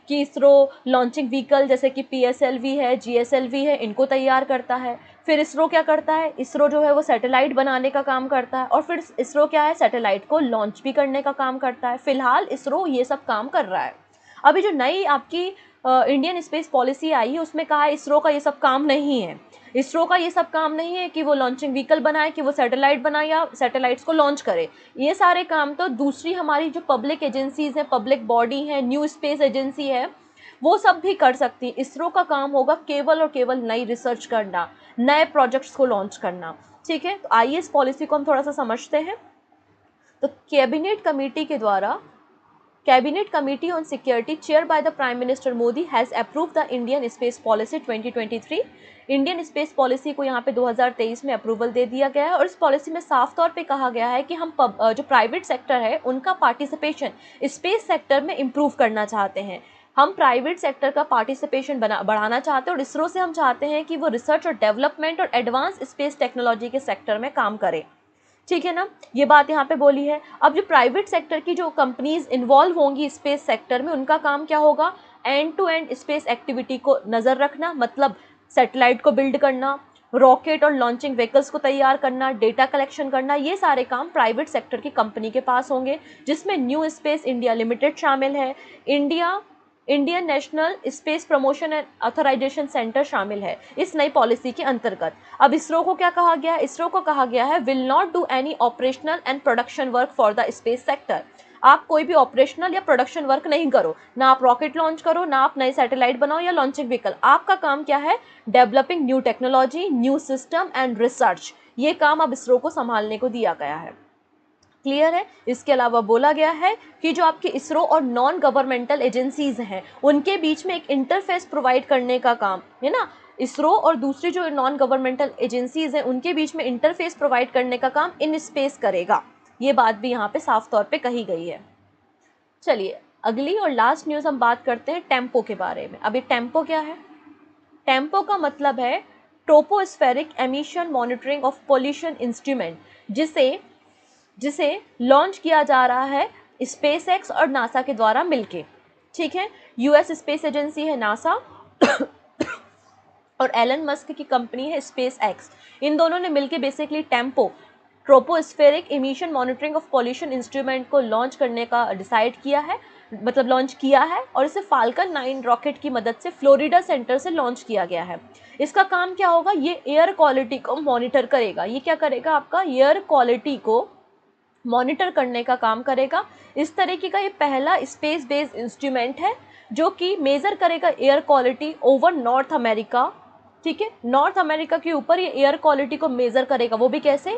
A: कि इसरो लॉन्चिंग व्हीकल जैसे कि PSLV है, GSLV है, इनको तैयार करता है। फिर इसरो क्या करता है? इसरो जो है वो सैटेलाइट बनाने का काम करता है, और फिर इसरो क्या है? सैटेलाइट को लॉन्च भी करने का काम करता है। फिलहाल इसरो ये सब काम कर रहा है। अभी जो नई आपकी इंडियन स्पेस पॉलिसी आई है उसमें कहा है इसरो का ये सब काम नहीं है। इसरो का ये सब काम नहीं है कि वो लॉन्चिंग व्हीकल बनाए, कि वो सैटेलाइट बनाए या सैटेलाइट्स को लॉन्च करे। ये सारे काम तो दूसरी हमारी जो पब्लिक एजेंसीज हैं, पब्लिक बॉडी है, न्यू स्पेस एजेंसी है, वो सब भी कर सकती है। इसरो का काम होगा केवल और केवल नई रिसर्च करना, नए प्रोजेक्ट्स को लॉन्च करना। ठीक है, तो आइए इस पॉलिसी को हम थोड़ा सा समझते हैं। तो कैबिनेट कमेटी के द्वारा Cabinet Committee on Security chaired by the Prime Minister Modi has approved the Indian Space Policy 2023। Indian space policy को यहाँ पे 2023 में अप्रूवल दे दिया गया है और इस पॉलिसी में साफ तौर पे कहा गया है कि हम जो प्राइवेट सेक्टर है उनका पार्टिसिपेशन स्पेस सेक्टर में इम्प्रूव करना चाहते हैं। हम प्राइवेट सेक्टर का पार्टिसिपेशन बढ़ाना चाहते हैं और इसरो से हम चाहते हैं कि वो रिसर्च और डेवलपमेंट और एडवांस स्पेस टेक्नोलॉजी के सेक्टर में काम करे। ठीक है ना, ये बात यहाँ पे बोली है। अब जो प्राइवेट सेक्टर की जो कंपनीज इन्वॉल्व होंगी स्पेस सेक्टर में, उनका काम क्या होगा, end to end space activity को नज़र रखना, मतलब सैटेलाइट को बिल्ड करना, रॉकेट और लॉन्चिंग व्हीकल्स को तैयार करना, डेटा कलेक्शन करना, ये सारे काम प्राइवेट सेक्टर की कंपनी के पास होंगे, जिसमें न्यू स्पेस इंडिया लिमिटेड शामिल है, Indian National Space Promotion and Authorisation Centre शामिल है इस नई पॉलिसी के अंतर्गत। अब इसरो को क्या कहा गया है, इसरो को कहा गया है will not do any operational and production work for the space sector. आप कोई भी ऑपरेशनल या प्रोडक्शन वर्क नहीं करो, ना आप रॉकेट लॉन्च करो, ना आप नए सैटेलाइट बनाओ या लॉन्चिंग व्हीकल। आपका काम क्या है, developing new technology, new system and research. ये काम अब इसरो को संभालने को दिया गया है। क्लियर है। इसके अलावा बोला गया है कि जो आपके इसरो और नॉन गवर्नमेंटल एजेंसीज हैं उनके बीच में एक इंटरफेस प्रोवाइड करने का काम है ना, इसरो और दूसरी जो नॉन गवर्नमेंटल एजेंसीज हैं उनके बीच में इंटरफेस प्रोवाइड करने का काम इन स्पेस करेगा। ये बात भी यहाँ पे साफ तौर पे कही गई है। चलिए अगली और लास्ट न्यूज़ हम बात करते हैं टेम्पो के बारे में। अभी टेम्पो क्या है, टेम्पो का मतलब है tropospheric emission monitoring of pollution instrument, जिसे लॉन्च किया जा रहा है स्पेसएक्स और नासा के द्वारा मिलके। ठीक है, यूएस स्पेस एजेंसी है नासा और एलन मस्क की कंपनी है स्पेसएक्स। इन दोनों ने मिलके basically tempo tropospheric emission monitoring of pollution instrument को लॉन्च करने का डिसाइड किया है, मतलब लॉन्च किया है, और इसे फाल्कन 9 रॉकेट की मदद से फ्लोरिडा सेंटर से लॉन्च किया गया है। इसका काम क्या होगा, ये एयर क्वालिटी को मॉनिटर करेगा। ये क्या करेगा, आपका एयर क्वालिटी को मॉनिटर करने का काम करेगा। इस तरीके का ये पहला स्पेस बेस्ड इंस्ट्रूमेंट है जो कि मेज़र करेगा air quality over north America. ठीक है, नॉर्थ अमेरिका के ऊपर ये एयर क्वालिटी को मेज़र करेगा, वो भी कैसे,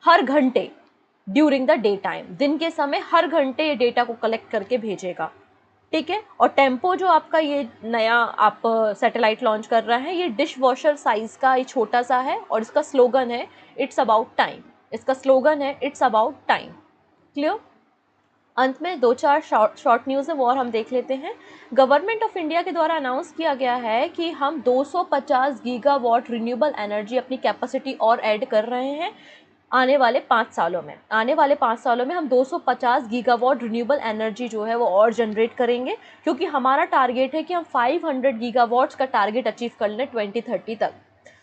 A: हर घंटे ड्यूरिंग द डे टाइम, दिन के समय हर घंटे ये डेटा को कलेक्ट करके भेजेगा। ठीक है, और टेम्पो जो आपका ये नया आप सैटेलाइट लॉन्च कर रहा है, ये डिश वॉशर साइज़ का ये छोटा सा है और इसका स्लोगन है इट्स अबाउट टाइम। इसका स्लोगन है इट्स अबाउट टाइम। क्लियर। अंत में 2-4 शॉर्ट न्यूज़ है वो और हम देख लेते हैं। गवर्नमेंट ऑफ इंडिया के द्वारा अनाउंस किया गया है कि हम 250 गीगावाट रिन्यूएबल एनर्जी अपनी कैपेसिटी और ऐड कर रहे हैं आने वाले 5 सालों में। आने वाले 5 सालों में हम 250 गीगावाट रिन्यूएबल एनर्जी जो है वो और जनरेट करेंगे, क्योंकि हमारा टारगेट है कि हम 500 गीगावाट्स का टारगेट अचीव कर लें 2030 तक।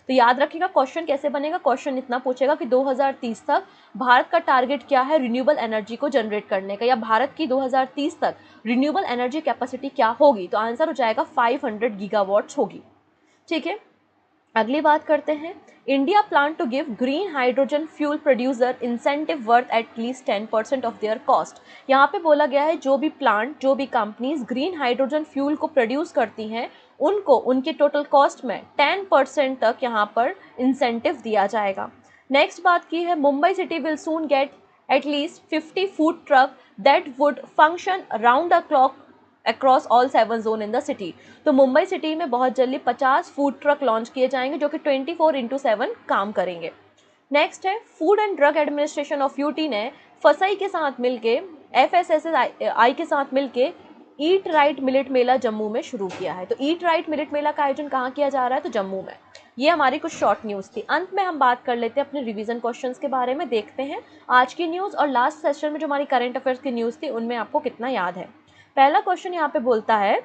A: तो याद रखिएगा क्वेश्चन कैसे बनेगा, क्वेश्चन इतना पूछेगा कि 2030 तक भारत का टारगेट क्या है रिन्यूएबल एनर्जी को जनरेट करने का, या भारत की 2030 तक रिन्यूएबल एनर्जी कैपेसिटी क्या होगी। तो आंसर हो जाएगा 500 गीगावाट्स होगी। ठीक है, अगली बात करते हैं। India plan to give green hydrogen fuel producer incentive worth at least 10% of their cost. यहाँ पे बोला गया है जो भी प्लांट, जो भी कंपनीज ग्रीन हाइड्रोजन फ्यूल को प्रोड्यूस करती हैं उनको उनके टोटल कॉस्ट में 10% तक यहाँ पर इंसेंटिव दिया जाएगा। नेक्स्ट बात की है, Mumbai city will soon gate at least 50 food truck that would function round the clock across all 7 zone in the city. तो मुंबई सिटी में बहुत जल्दी 50 फूड ट्रक लॉन्च किए जाएंगे जो कि 24/7 काम करेंगे। नेक्स्ट है, food and drug administration of UT ने फसई के साथ मिलके, FSSAI के साथ मिलके ईट राइट मिलेट मेला जम्मू में शुरू किया है। तो ईट राइट मिलेट मेला का आयोजन कहाँ किया जा रहा है, तो जम्मू में। ये हमारी कुछ शॉर्ट न्यूज़ थी। अंत में हम बात कर लेते हैं अपने रिवीजन क्वेश्चंस के बारे में, देखते हैं आज की न्यूज़ और लास्ट सेशन में जो हमारी करंट अफेयर्स की न्यूज़ थी उनमें आपको कितना याद है। पहला क्वेश्चन यहाँ पे बोलता है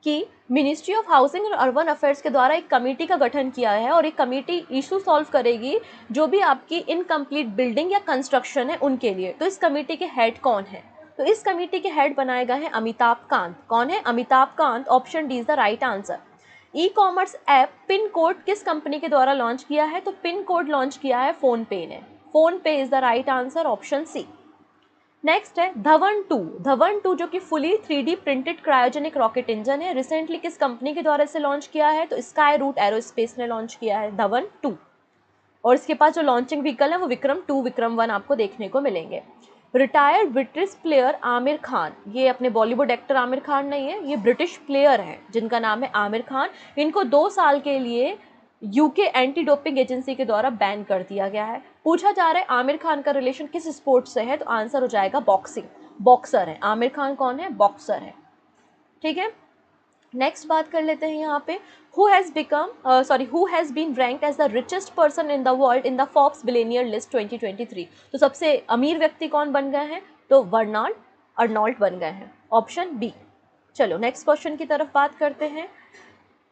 A: कि मिनिस्ट्री ऑफ हाउसिंग और अर्बन अफेयर्स के द्वारा एक कमेटी का गठन किया है और एक कमेटी इशू सॉल्व करेगी जो भी आपकी इनकम्प्लीट बिल्डिंग या कंस्ट्रक्शन है उनके लिए। तो इस कमेटी के हेड कौन है, तो इस कमेटी के हेड बनाए गए हैं अमिताभ कांत। कौन है? Amitabh Kant. Option D is the right answer. E commerce app pin code किस कंपनी के द्वारा लॉन्च किया है? तो पिन कोड लॉन्च किया है फोन पे ने। PhonePe is the right answer, option C. Next है धवन 2। धवन 2 जो कि fully 3D printed cryogenic rocket engine है, रिसेंटली किस कंपनी के द्वारा इसे लॉन्च किया है? तो स्काई रूट एरोस्पेस ने लॉन्च किया है धवन 2। और इसके पास जो लॉन्चिंग व्हीकल है वो विक्रम 2, विक्रम 1 आपको देखने को मिलेंगे। Retired British player Aamir Khan, ये अपने बॉलीवुड एक्टर आमिर खान नहीं है, ये ब्रिटिश प्लेयर हैं जिनका नाम है आमिर खान। इनको 2 साल के लिए यूके एंटी डोपिंग एजेंसी के द्वारा बैन कर दिया गया है। पूछा जा रहा है आमिर खान का रिलेशन किस स्पोर्ट से है? तो आंसर हो जाएगा बॉक्सिंग। बॉक्सर है आमिर खान। कौन है? बॉक्सर है। ठीक है, नेक्स्ट बात कर लेते हैं यहाँ पे। Who has been ranked as the richest person in the world in the Forbes billionaire list 2023। तो सबसे अमीर व्यक्ति कौन बन गए हैं? तो बर्नार्ड अर्नोल्ट बन गए हैं, ऑप्शन बी। चलो नेक्स्ट क्वेश्चन की तरफ बात करते हैं।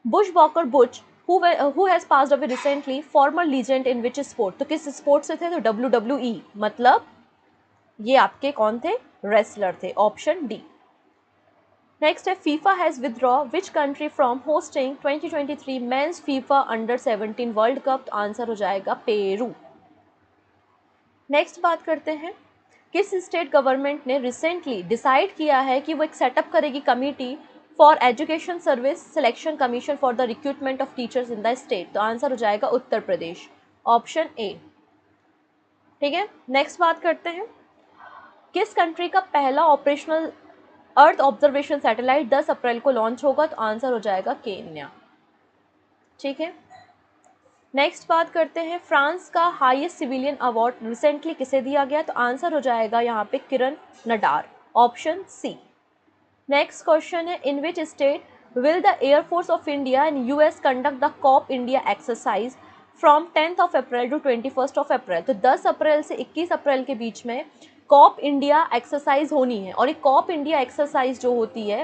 A: Bushwhacker Butch who has passed away recently, former legend in which sport? तो किस स्पोर्ट से थे? तो WWE, मतलब ये आपके कौन थे? रेसलर थे, ऑप्शन डी। नेक्स्ट है FIFA has withdraw which country from hosting 2023 men's FIFA under 17 World Cup? तो आंसर हो जाएगा पेरू। नेक्स्ट बात करते हैं, किस स्टेट गवर्नमेंट ने रिसेंटली डिसाइड किया है कि वो एक सेटअप करेगी committee for education service selection commission for the recruitment of teachers in the state? तो आंसर हो जाएगा उत्तर प्रदेश, ऑप्शन ए। ठीक है, नेक्स्ट बात करते हैं, किस कंट्री का पहला ऑपरेशनल अर्थ ऑब्जर्वेशन सैटेलाइट 10 अप्रैल को लॉन्च होगा? तो आंसर हो जाएगा केन्या। ठीक है, नेक्स्ट बात करते हैं, फ्रांस का हाईएस्ट सिविलियन अवार्ड रिसेंटली किसे दिया गया? तो आंसर हो जाएगा यहाँ पे Kiran Nadar, option C. Next question है, in which state will the air force of India and US conduct the Cope India exercise from 10th of April to 21st of April? तो 10 अप्रैल से 21 अप्रैल के बीच में कॉप इंडिया एक्सरसाइज होनी है। और ये कॉप इंडिया एक्सरसाइज जो होती है,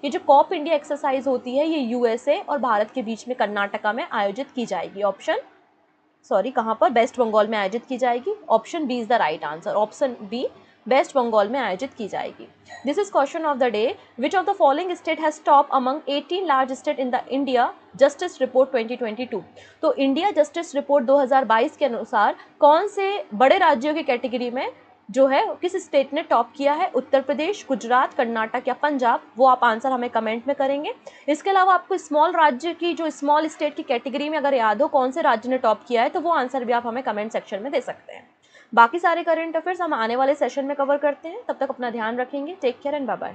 A: ये जो कॉप इंडिया एक्सरसाइज होती है ये यूएसए और भारत के बीच में कर्नाटका में आयोजित की जाएगी। कहाँ पर? वेस्ट बंगाल में आयोजित की जाएगी, option B is the right answer. Option B, West Bengal में आयोजित की जाएगी। This is question of the day, which of the following state has top among 18 large state in the India justice report 2022? तो India justice report 2022 के अनुसार कौन से बड़े राज्यों की कैटेगरी में जो है किस स्टेट ने टॉप किया है? उत्तर प्रदेश, गुजरात, कर्नाटक या पंजाब? वो आप आंसर हमें कमेंट में करेंगे। इसके अलावा आपको स्मॉल राज्य की, जो स्मॉल स्टेट की कैटेगरी में अगर याद हो कौन से राज्य ने टॉप किया है, तो वो आंसर भी आप हमें कमेंट सेक्शन में दे सकते हैं। बाकी सारे करंट अफेयर्स हम आने वाले सेशन में कवर करते हैं। तब तक अपना ध्यान रखेंगे। Take care and bye bye.